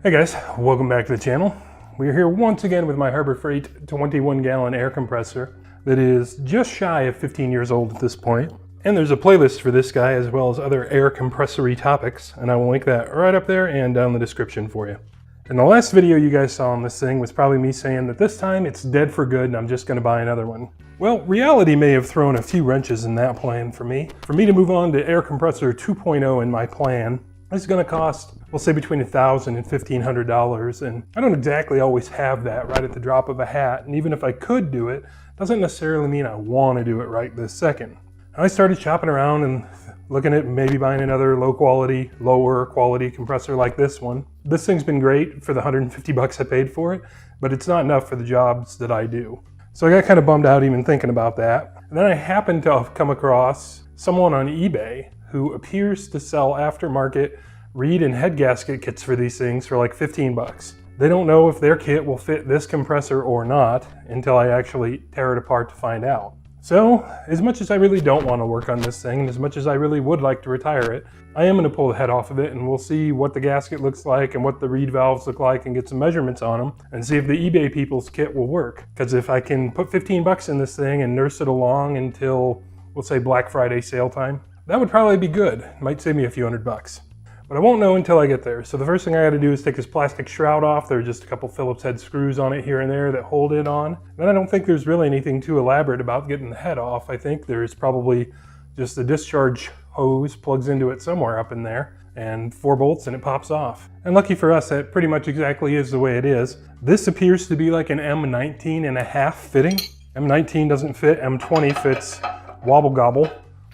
Hey guys, welcome back to the channel. We're here once again with my Harbor Freight 21-gallon air compressor that is just shy of 15 years old at this point. And there's a playlist for this guy as well as other air compressory topics, and I will link that right up there and down in the description for you. And the last video you guys saw on this thing was probably me saying that this time it's dead for good and I'm just going to buy another one. Well, reality may have thrown a few wrenches in that plan for me. For me to move on to air compressor 2.0 in my plan, it's going to cost, we'll say, between $1,000 and $1,500, and I don't exactly always have that right at the drop of a hat, and even if I could do it, doesn't necessarily mean I want to do it right this second. I started shopping around and looking at maybe buying another lower quality compressor like this one. This thing's been great for the 150 bucks I paid for it, but it's not enough for the jobs that I do. So I got kind of bummed out even thinking about that. And then I happened to have come across someone on eBay who appears to sell aftermarket reed and head gasket kits for these things for like 15 bucks. They don't know if their kit will fit this compressor or not until I actually tear it apart to find out. So, as much as I really don't want to work on this thing, and as much as I really would like to retire it, I am going to pull the head off of it, and we'll see what the gasket looks like and what the reed valves look like and get some measurements on them and see if the eBay people's kit will work. Because if I can put 15 bucks in this thing and nurse it along until, we'll say, Black Friday sale time, that would probably be good. It might save me a few $100 bucks. But I won't know until I get there. So the first thing I gotta do is take this plastic shroud off. There are just a couple Phillips head screws on it here and there that hold it on. And I don't think there's really anything too elaborate about getting the head off. I think there's probably just a discharge hose plugs into it somewhere up in there and 4 bolts and it pops off. And lucky for us, that pretty much exactly is the way it is. This appears to be like an M19.5 fitting. M19 doesn't fit, M20 fits wobble gobble.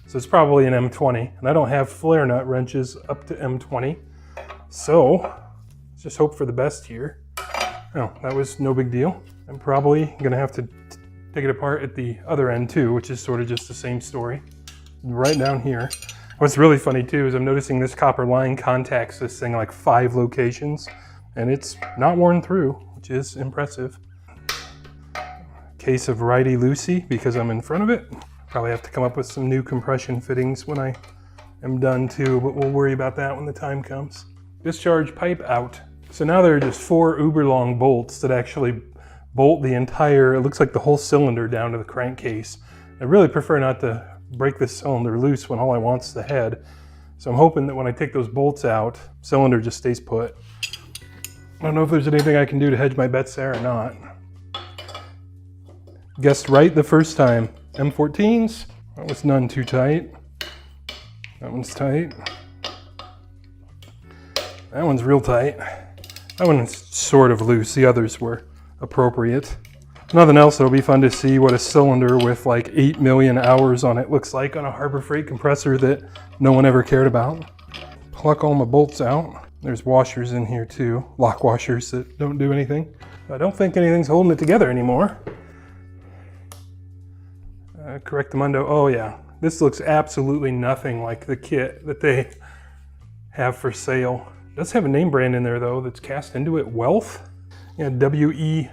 So it's probably an M20, and I don't have flare nut wrenches up to M20. So let's just hope for the best here. Oh, that was no big deal. I'm probably gonna have to take it apart at the other end too, which is sort of just the same story. Right down here. What's really funny too is I'm noticing this copper line contacts this thing like 5 locations, and it's not worn through, which is impressive. Case of righty-loosey because I'm in front of it. Probably have to come up with some new compression fittings when I am done too, but we'll worry about that when the time comes. Discharge pipe out. So now there are just 4 uber long bolts that actually bolt the entire, it looks like the whole cylinder down to the crankcase. I really prefer not to break this cylinder loose when all I want is the head. So I'm hoping that when I take those bolts out, cylinder just stays put. I don't know if there's anything I can do to hedge my bets there or not. Guessed right the first time. M14s, that was none too tight. That one's tight. That one's real tight. That one's sort of loose. The others were appropriate. If nothing else, it'll be fun to see what a cylinder with like 8 million hours on it looks like on a Harbor Freight compressor that no one ever cared about. Pluck all my bolts out. There's washers in here too, lock washers that don't do anything. I don't think anything's holding it together anymore. Correctamundo, oh yeah, this looks absolutely nothing like the kit that they have for sale. It does have a name brand in there though that's cast into it, Wealth. Yeah, W-E-L-T-H,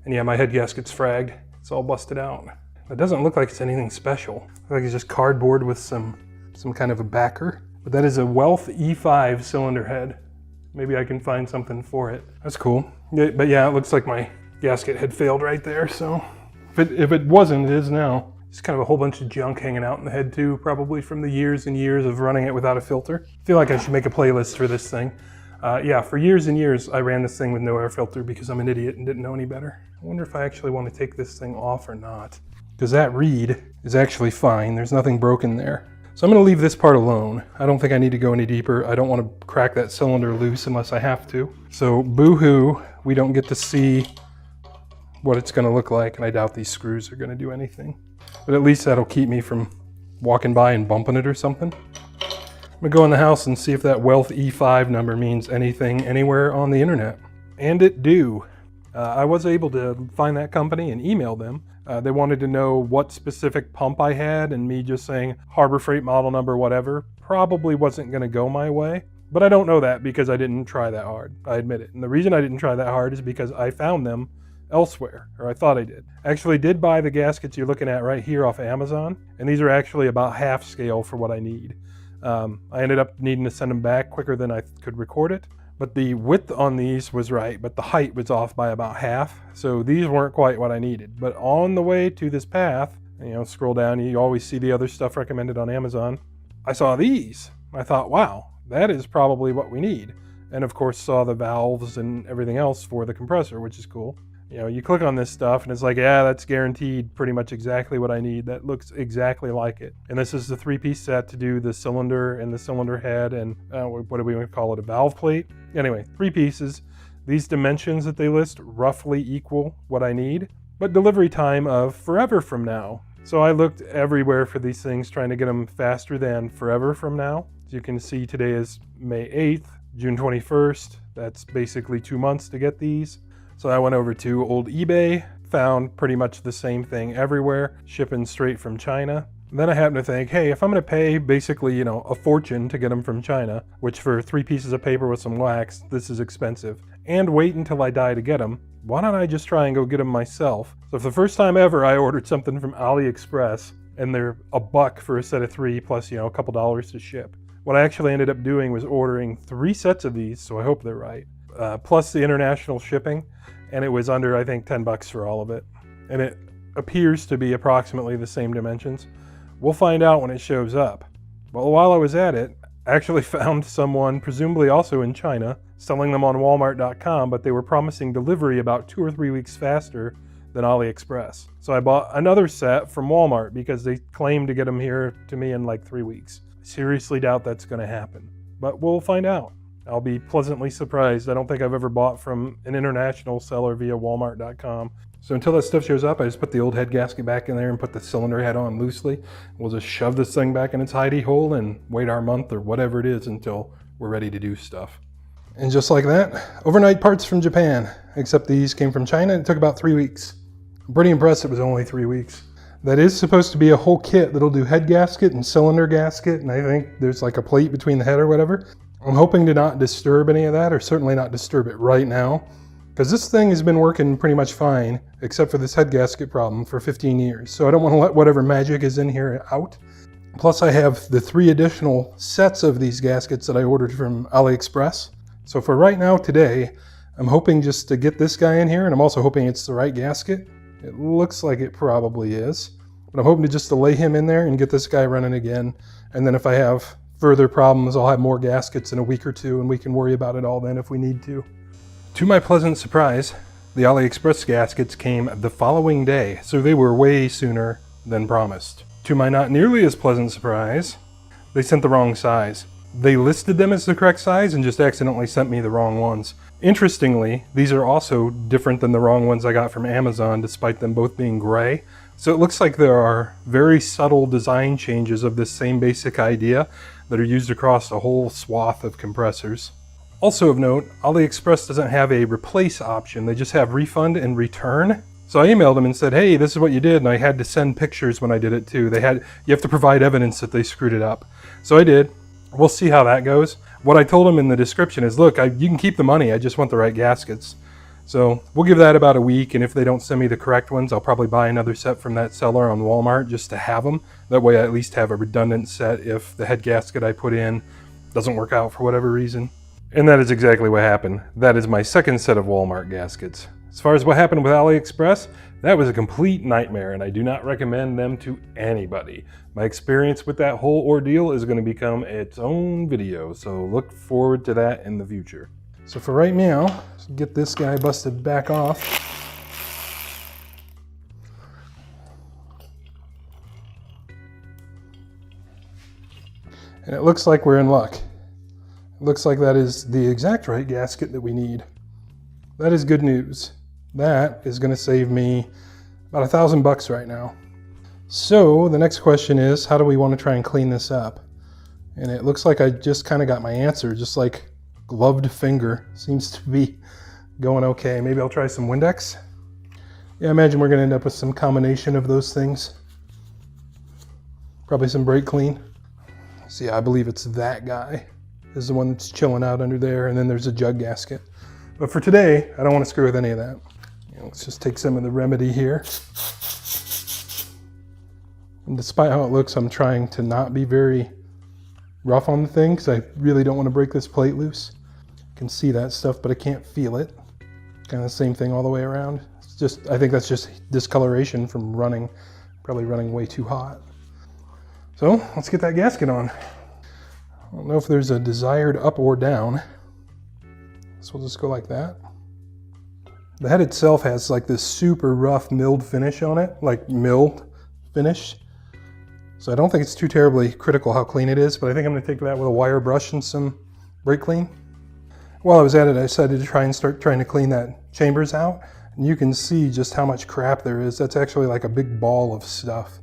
and yeah, my head gasket's fragged. It's all busted out. It doesn't look like it's anything special. It looks like it's just cardboard with some kind of a backer. But that is a Wealth E5 cylinder head. Maybe I can find something for it. That's cool. Yeah, but yeah, it looks like my gasket had failed right there, so. If it wasn't, it is now. It's kind of a whole bunch of junk hanging out in the head too, probably from the years and years of running it without a filter. I feel like I should make a playlist for this thing. Yeah, for years and years, I ran this thing with no air filter because I'm an idiot and didn't know any better. I wonder if I actually want to take this thing off or not. Because that reed is actually fine. There's nothing broken there. So I'm going to leave this part alone. I don't think I need to go any deeper. I don't want to crack that cylinder loose unless I have to. So boo-hoo, we don't get to see what it's going to look like, and I doubt these screws are going to do anything. But at least that'll keep me from walking by and bumping it or something. I'm going to go in the house and see if that Wealth E5 number means anything anywhere on the internet. And it do. I was able to find that company and email them. They wanted to know what specific pump I had, and me just saying Harbor Freight model number whatever probably wasn't going to go my way. But I don't know that because I didn't try that hard. I admit it. And the reason I didn't try that hard is because I found them elsewhere, or I thought I did. I actually did buy the gaskets you're looking at right here off Amazon, and these are actually about half scale for what I need. I ended up needing to send them back quicker than I could record it. But the width on these was right, but the height was off by about half. So these weren't quite what I needed. But on the way to this path, you know, scroll down, you always see the other stuff recommended on Amazon. I saw these. I thought, wow, that is probably what we need. And of course saw the valves and everything else for the compressor, which is cool. You know, you click on this stuff and it's like, yeah, that's guaranteed pretty much exactly what I need. That looks exactly like it. And this is the 3-piece set to do the cylinder and the cylinder head and what do we want to call it, a valve plate? Anyway, 3 pieces. These dimensions that they list roughly equal what I need, but delivery time of forever from now. So I looked everywhere for these things, trying to get them faster than forever from now. As you can see, today is May 8th, June 21st. That's basically 2 months to get these. So I went over to old eBay, found pretty much the same thing everywhere, shipping straight from China. Then I happened to think, hey, if I'm going to pay basically, you know, a fortune to get them from China, which for 3 pieces of paper with some wax, this is expensive, and wait until I die to get them, why don't I just try and go get them myself? So for the first time ever, I ordered something from AliExpress, and they're $1 for a set of 3 plus, you know, a couple dollars to ship. What I actually ended up doing was ordering 3 sets of these, so I hope they're right, plus the international shipping. And it was under, I think, $10 for all of it. And it appears to be approximately the same dimensions. We'll find out when it shows up. But while I was at it, I actually found someone, presumably also in China, selling them on Walmart.com, but they were promising delivery about 2 or 3 weeks faster than AliExpress. So I bought another set from Walmart because they claimed to get them here to me in like 3 weeks. I seriously doubt that's going to happen. But we'll find out. I'll be pleasantly surprised. I don't think I've ever bought from an international seller via Walmart.com. So until that stuff shows up, I just put the old head gasket back in there and put the cylinder head on loosely. We'll just shove this thing back in its hidey hole and wait our month or whatever it is until we're ready to do stuff. And just like that, overnight parts from Japan, except these came from China. It took about 3 weeks. I'm pretty impressed it was only 3 weeks. That is supposed to be a whole kit that'll do head gasket and cylinder gasket, and I think there's like a plate between the head or whatever. I'm hoping to not disturb any of that, or certainly not disturb it right now, because this thing has been working pretty much fine, except for this head gasket problem, for 15 years. So I don't want to let whatever magic is in here out. Plus I have the 3 additional sets of these gaskets that I ordered from AliExpress. So for right now, today, I'm hoping just to get this guy in here, and I'm also hoping it's the right gasket. It looks like it probably is. But I'm hoping to lay him in there and get this guy running again. And then if I have further problems, I'll have more gaskets in a week or 2, and we can worry about it all then if we need to. To my pleasant surprise, the AliExpress gaskets came the following day, so they were way sooner than promised. To my not nearly as pleasant surprise, they sent the wrong size. They listed them as the correct size and just accidentally sent me the wrong ones. Interestingly, these are also different than the wrong ones I got from Amazon, despite them both being gray. So it looks like there are very subtle design changes of this same basic idea that are used across a whole swath of compressors. Also of note, AliExpress doesn't have a replace option, they just have refund and return. So I emailed them and said, hey, this is what you did, and I had to send pictures when I did it too. You have to provide evidence that they screwed it up. So I did. We'll see how that goes. What I told them in the description is, look, you can keep the money, I just want the right gaskets. So we'll give that about a week, and if they don't send me the correct ones, I'll probably buy another set from that seller on Walmart just to have them. That way I at least have a redundant set if the head gasket I put in doesn't work out for whatever reason. And that is exactly what happened. That is my second set of Walmart gaskets. As far as what happened with AliExpress, that was a complete nightmare, and I do not recommend them to anybody. My experience with that whole ordeal is going to become its own video, so look forward to that in the future. So for right now, let's get this guy busted back off. And it looks like we're in luck. It looks like that is the exact right gasket that we need. That is good news. That is going to save me about $1,000 right now. So the next question is, how do we want to try and clean this up? And it looks like I just kind of got my answer, just like gloved finger. Seems to be going okay. Maybe I'll try some Windex. Yeah, I imagine we're going to end up with some combination of those things. Probably some brake clean. See, I believe it's that guy is the one that's chilling out under there, and then there's a jug gasket. But for today, I don't want to screw with any of that. Let's just take some of the remedy here. And despite how it looks, I'm trying to not be very rough on the thing because I really don't want to break this plate loose. I can see that stuff, but I can't feel it. Kind of the same thing all the way around. It's just, I think that's just discoloration from running, probably running way too hot. So let's get that gasket on. I don't know if there's a desired up or down. So we'll just go like that. The head itself has like this super rough milled finish on it, like milled finish. So I don't think it's too terribly critical how clean it is, but I think I'm gonna take that with a wire brush and some brake clean. While I was at it, I decided to try and start trying to clean that chambers out. And you can see just how much crap there is. That's actually like a big ball of stuff.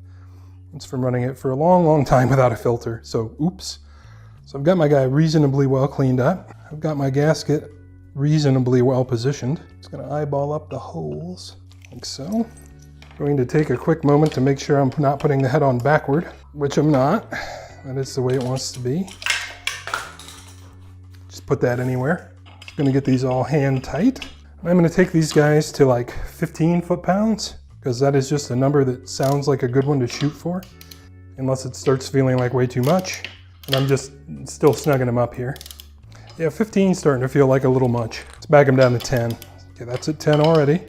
It's from running it for a long, long time without a filter. So, oops. So I've got my guy reasonably well cleaned up. I've got my gasket reasonably well positioned. Just gonna eyeball up the holes, like so. Going to take a quick moment to make sure I'm not putting the head on backward, which I'm not. That is the way it wants to be. Just put that anywhere. Just gonna get these all hand tight. I'm gonna take these guys to like 15 foot-pounds, because that is just a number that sounds like a good one to shoot for, unless it starts feeling like way too much. And I'm just still snugging them up here. Yeah, 15 is starting to feel like a little much. Let's back them down to 10. Okay, that's at 10 already.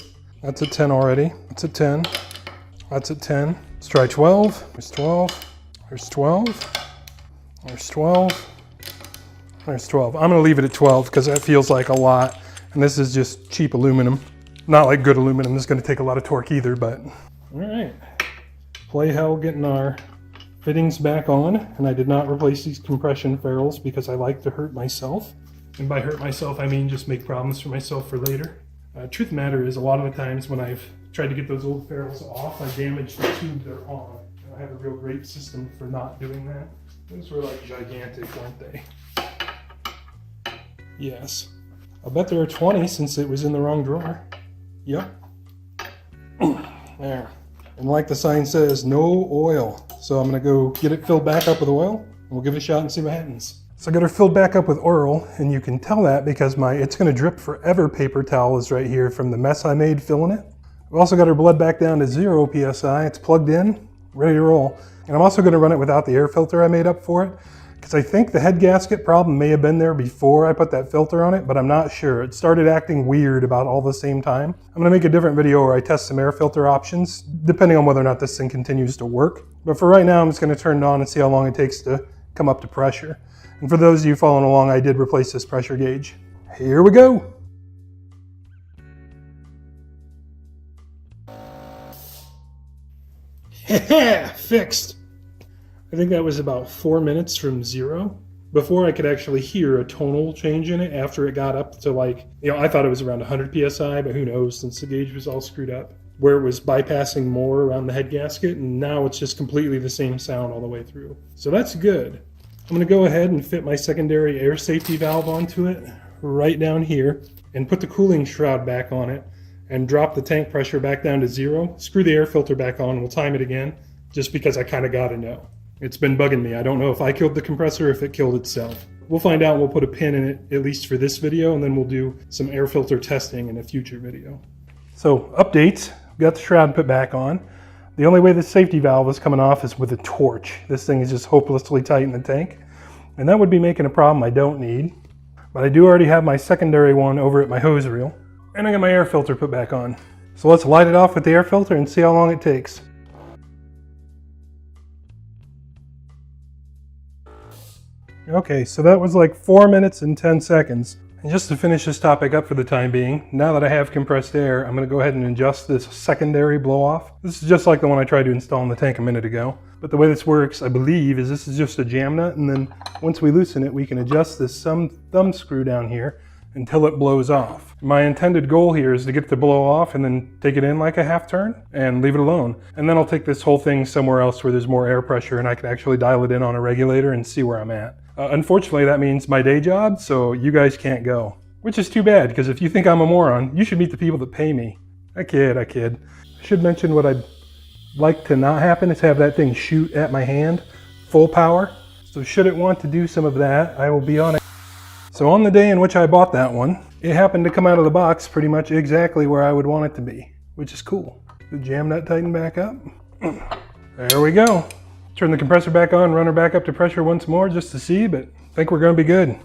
That's at 10 already. That's at 10. That's at 10. Let's try 12. There's 12. There's 12. There's 12. There's 12. I'm gonna leave it at 12 because that feels like a lot. And this is just cheap aluminum. Not like good aluminum. This is gonna take a lot of torque either, but. All right. Play hell getting our fittings back on. And I did not replace these compression ferrules because I like to hurt myself. And by hurt myself, I mean just make problems for myself for later. Truth of the matter is, a lot of the times when I've tried to get those old ferrules off, I damaged the tube they're on. And I have a real great system for not doing that. Those were like gigantic, weren't they? Yes. I'll bet there are 20 since it was in the wrong drawer. Yep. There. And like the sign says, no oil. So I'm gonna go get it filled back up with oil, and we'll give it a shot and see what happens. So I got her filled back up with oil, and you can tell that because my It's Gonna Drip Forever paper towel is right here from the mess I made filling it. I've also got her bled back down to 0 PSI. It's plugged in, ready to roll. And I'm also gonna run it without the air filter I made up for it, because I think the head gasket problem may have been there before I put that filter on it, but I'm not sure. It started acting weird about all the same time. I'm gonna make a different video where I test some air filter options, depending on whether or not this thing continues to work. But for right now, I'm just gonna turn it on and see how long it takes to come up to pressure. And for those of you following along, I did replace this pressure gauge. Here we go. Fixed. I think that was about 4 minutes from 0 before I could actually hear a tonal change in it after it got up to like, I thought it was around 100 PSI, but who knows since the gauge was all screwed up, where it was bypassing more around the head gasket, and now it's just completely the same sound all the way through. So that's good. I'm gonna go ahead and fit my secondary air safety valve onto it right down here and put the cooling shroud back on it and drop the tank pressure back down to 0. Screw the air filter back on and we'll time it again just because I kind of gotta know. It's been bugging me. I don't know if I killed the compressor or if it killed itself. We'll find out. We'll put a pin in it, at least for this video, and then we'll do some air filter testing in a future video. So updates, got the shroud put back on. The only way the safety valve is coming off is with a torch. This thing is just hopelessly tight in the tank. And that would be making a problem I don't need. But I do already have my secondary one over at my hose reel. And I got my air filter put back on. So let's light it off with the air filter and see how long it takes. Okay, so that was like 4 minutes and 10 seconds. And just to finish this topic up for the time being, now that I have compressed air, I'm going to go ahead and adjust this secondary blow-off. This is just like the one I tried to install in the tank a minute ago. But the way this works, I believe, is this is just a jam nut, and then once we loosen it, we can adjust this thumb screw down here until it blows off. My intended goal here is to get it to blow off and then take it in like a half turn and leave it alone. And then I'll take this whole thing somewhere else where there's more air pressure and I can actually dial it in on a regulator and see where I'm at. Unfortunately, that means my day job, so you guys can't go. Which is too bad, because if you think I'm a moron, you should meet the people that pay me. I kid. I should mention what I'd like to not happen is have that thing shoot at my hand, full power. So should it want to do some of that, I will be on it. So on the day in which I bought that one, it happened to come out of the box pretty much exactly where I would want it to be, which is cool. The jam nut tightened back up. There we go. Turn the compressor back on, run her back up to pressure once more just to see, but I think we're going to be good.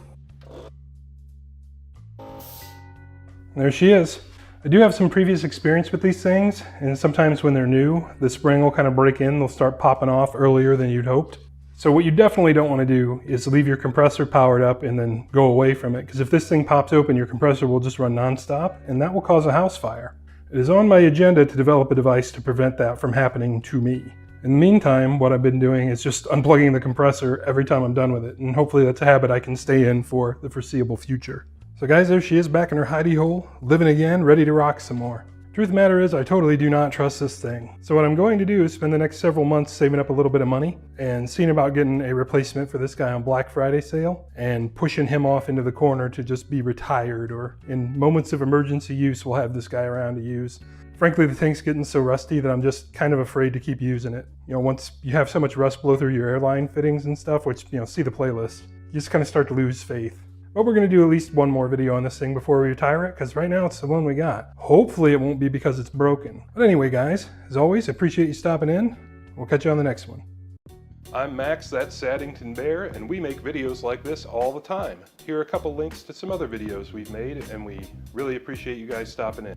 There she is. I do have some previous experience with these things, and sometimes when they're new, the spring will kind of break in, they'll start popping off earlier than you'd hoped. So what you definitely don't want to do is leave your compressor powered up and then go away from it, because if this thing pops open, your compressor will just run nonstop, and that will cause a house fire. It is on my agenda to develop a device to prevent that from happening to me. In the meantime, what I've been doing is just unplugging the compressor every time I'm done with it, and hopefully that's a habit I can stay in for the foreseeable future. So guys, there she is back in her hidey hole, living again, ready to rock some more. Truth of the matter is, I totally do not trust this thing. So what I'm going to do is spend the next several months saving up a little bit of money and seeing about getting a replacement for this guy on Black Friday sale and pushing him off into the corner to just be retired, or in moments of emergency use, we'll have this guy around to use. Frankly, the thing's getting so rusty that I'm just kind of afraid to keep using it. You know, once you have so much rust blow through your airline fittings and stuff, which, you know, see the playlist, you just kind of start to lose faith. But we're going to do at least one more video on this thing before we retire it, because right now it's the one we got. Hopefully it won't be because it's broken. But anyway guys, as always, appreciate you stopping in. We'll catch you on the next one. I'm Max, that's Saddington Bear, and we make videos like this all the time. Here are a couple links to some other videos we've made, and we really appreciate you guys stopping in.